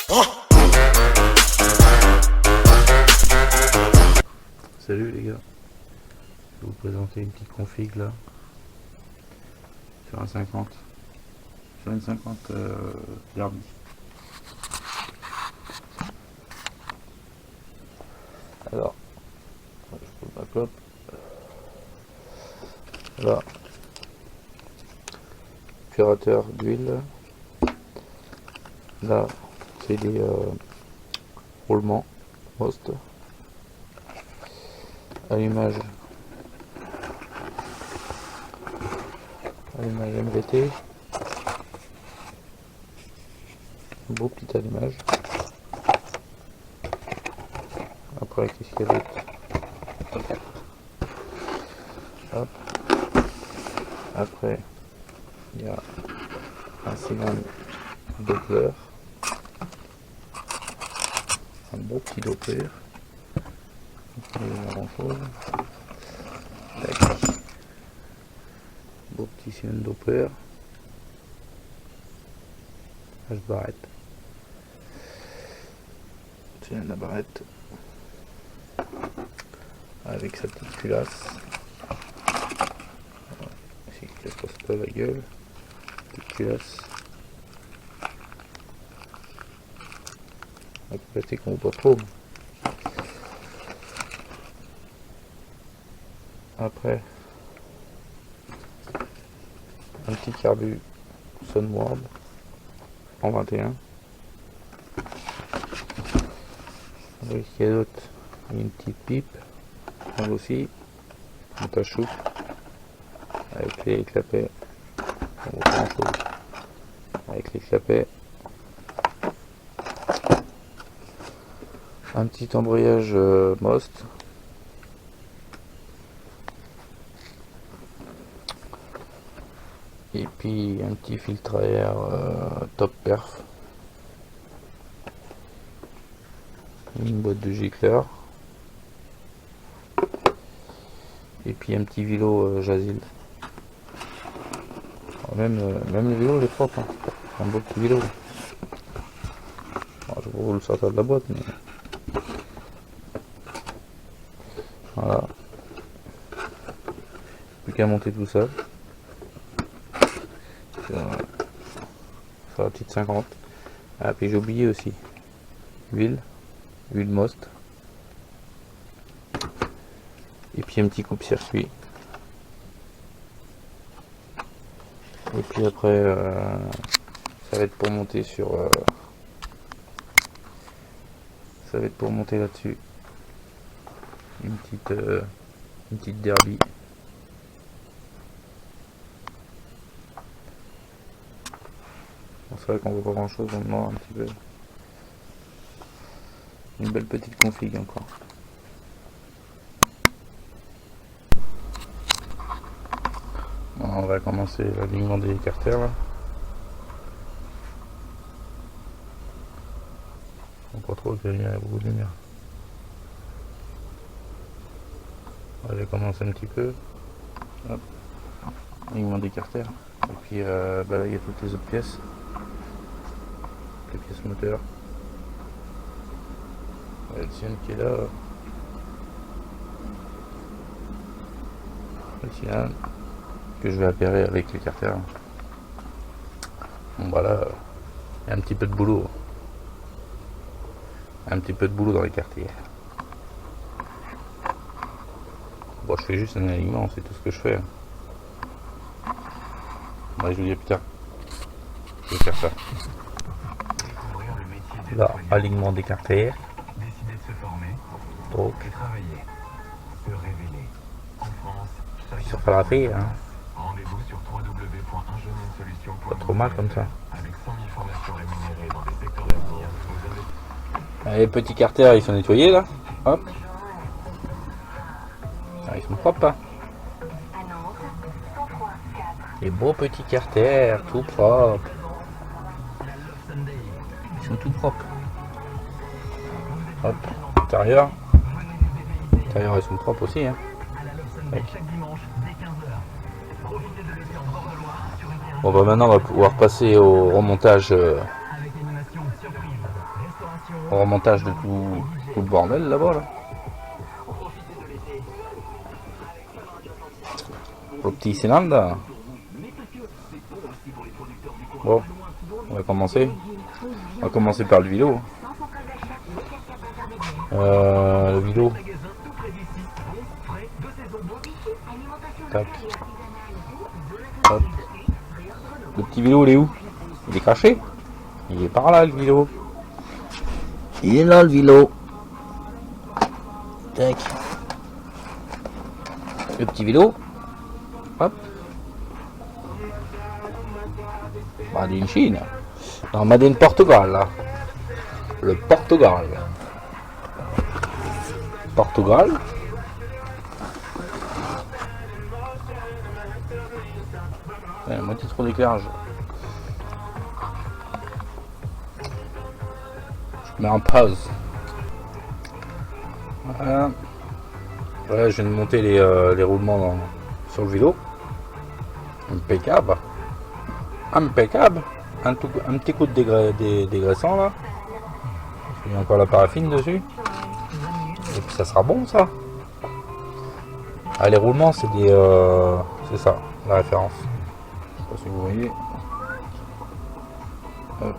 Salut les gars, je vais vous présenter une petite config là sur un 50, sur une 50 Derby. Alors, je pose ma clope. Là, curateur d'huile. Là, c'est des roulements Most. Allumage MVT, un beau petit allumage. Après, qu'est-ce qu'il y a d'autre? Hop. Après, il y a un cylindre Doppler, un beau petit Doppler. Grand chose. Beau petit cylindre Doppler. H-barrette. Cylindre à barrette. Avec sa petite culasse. Ici, qui ne se passe pas la gueule. Petite culasse. Un plastique qu'on voit pas trop. Après, un petit carbu Sunward en 21. Avec ce qu'il y a d'autre, une petite pipe, elle aussi, un tachou, avec les clapets, avec les clapets, un petit embrayage Most. Et puis un petit filtre à air top perf, une boîte de gicleur, et puis un petit vélo Jazil. Même le vélo il est propre, hein. Un beau petit vélo. Alors, je vais vous le sortir de la boîte, mais voilà, plus qu'à monter tout ça. Sur la petite 50. Ah, puis j'ai oublié aussi huile Most, et puis un petit coupe-circuit, et puis après ça va être pour monter sur ça va être pour monter là-dessus une petite Derby. C'est vrai qu'on voit pas grand chose, on demande un petit peu. Une belle petite config encore. Bon, on va commencer l'alignement des carters là. Pas trop que la lumière, il y a beaucoup de lumière. On va commencer un petit peu. Hop. Alignement des carters. Et puis bah là il y a toutes les autres pièces. Les pièces moteurs. Le cylindre qui est là. Le cylindre que je vais appairer avec les carters. Bon voilà, il y a un petit peu de boulot. Un petit peu de boulot dans les carters. Bon, je fais juste un alignement, c'est tout ce que je fais. Bon, je vous dis à plus tard. Je vais faire ça. Là, alignement des carters. Donc, sur faire la paix, hein. Pas trop mal comme ça. Les petits carters, ils sont nettoyés là. Hop. Ah, ils sont propres, hein. Les beaux petits carters, tout propres. Ils sont tout propres. Hop. Intérieur. Intérieur, ils sont propres aussi, hein. Bon bah maintenant on va pouvoir passer au remontage Remontage de tout le bordel là-bas là. Le petit cylindre. Bon, on va commencer. On va commencer par le vélo. Le vélo. Tac. Hop. Le petit vélo, il est où? Il est caché? Il est par là, le vélo. Il est là, le vélo. Tac. Le petit vélo. Hop. Made in Chine. Non, Made in Portugal, là. Le Portugal. Portugal. Ouais, moitié trop d'éclairage. Je mets en pause. Voilà. Ouais, je viens de monter les roulements sur le vélo. Impeccable. Impeccable. Un petit coup de dégraissant là. Il y a encore la paraffine dessus. Et puis ça sera bon ça. Ah, les roulements c'est des... c'est ça, la référence. Je sais pas si vous voyez. Hop,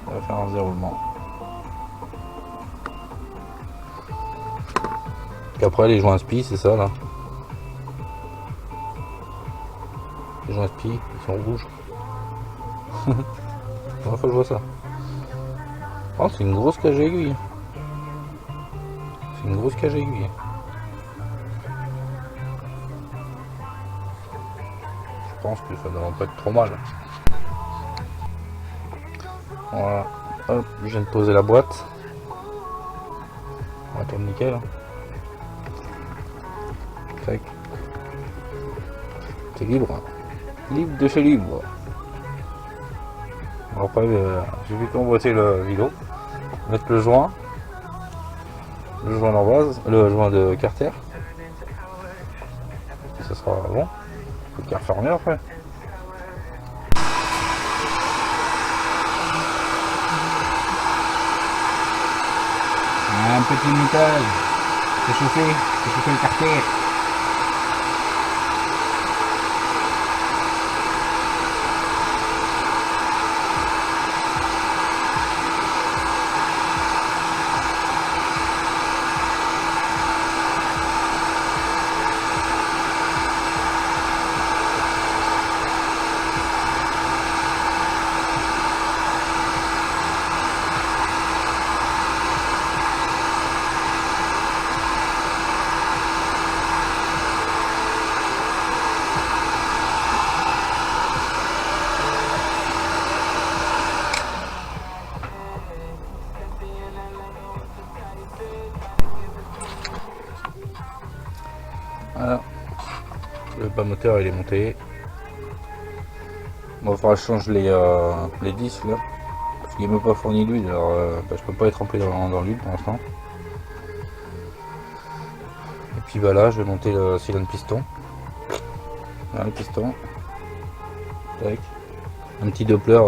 la référence des roulements. Puis après les joints spi, c'est ça là. Les joints spi, ils sont rouges. Faut que je vois ça. Oh, c'est une grosse cage aiguille. C'est une grosse cage aiguille. Je pense que ça devrait pas être trop mal. Voilà. Hop, je viens de poser la boîte. On va tourner nickel. Tac. C'est libre. Libre de chez libre. Après, j'ai vu convoiter le vélo. Mettre le joint d'envase, le joint de carter. Et ça sera bon. Le car fermé après. Un petit montage. C'est chauffé le carter. Voilà. Le bas moteur il est monté. Bon, il faudra que je change les disques là. Parce qu'il ne m'a pas fourni d'huile, alors je peux pas être rempli dans l'huile pour l'instant. Et puis bah là je vais monter le cylindre piston. Là, le piston. Tac. Un petit Doppler.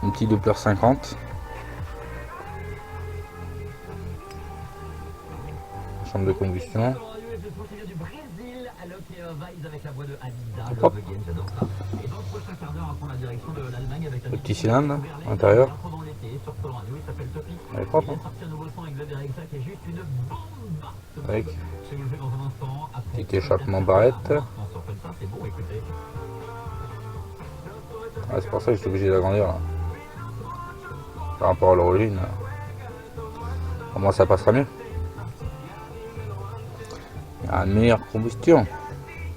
Un petit Doppler 50. Chambre de combustion. Hop. Le petit cylindre à l'intérieur. Elle est propre, hein. Avec petit échappement barrette. Ah, c'est pour ça que je suis obligé d'agrandir là. Par rapport à l'origine. Au moins ça passera mieux. Il y a une meilleure combustion.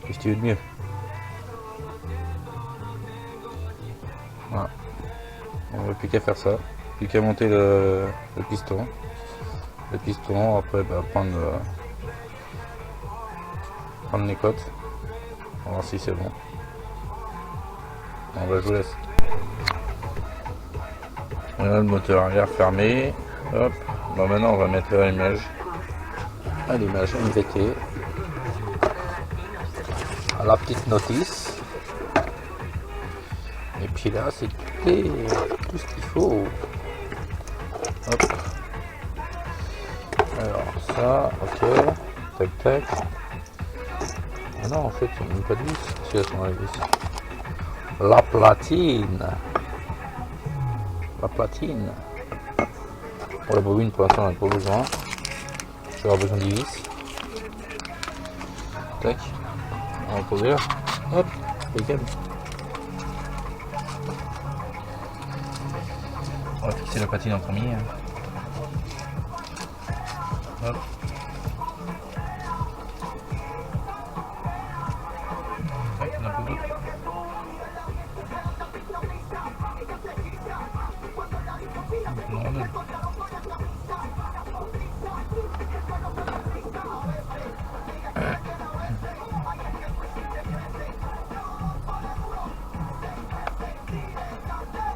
Qu'est-ce que tu veux de mieux? Voilà. On n'a plus qu'à faire ça. Plus qu'à monter le piston. Le piston, après bah, prendre les côtes. On va voir si c'est bon. Bon, bah, je vous laisse. Voilà le moteur arrière fermé. Hop. Bon, maintenant on va mettre l'allumage. À l'image MVT. À la petite notice. Et puis là c'est tout ce qu'il faut. Hop. Alors ça, ok. Tac tac. Ah non, en fait, il n'y a même pas de vis. Si, elles sont la vis. La platine. La platine. Pour la bobine, pour l'instant, on n'a pas besoin. Je vais avoir besoin des vis. Tac. On va poser là. Hop. Impeccable. On va fixer la platine en premier. Hop. Ouais, il y en a un peu d'autres. Normal.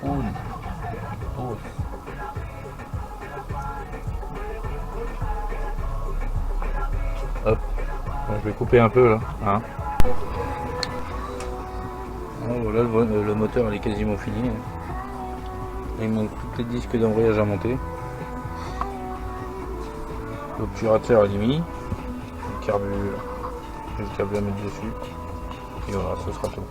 Une. Deux. Hop. Je vais couper un peu là. Hein. Oh, voilà, le moteur il est quasiment fini. Il manque tous les disques d'embrayage à monter. L'obturateur est mis. Le câble à mettre dessus. Et voilà, ce sera tout.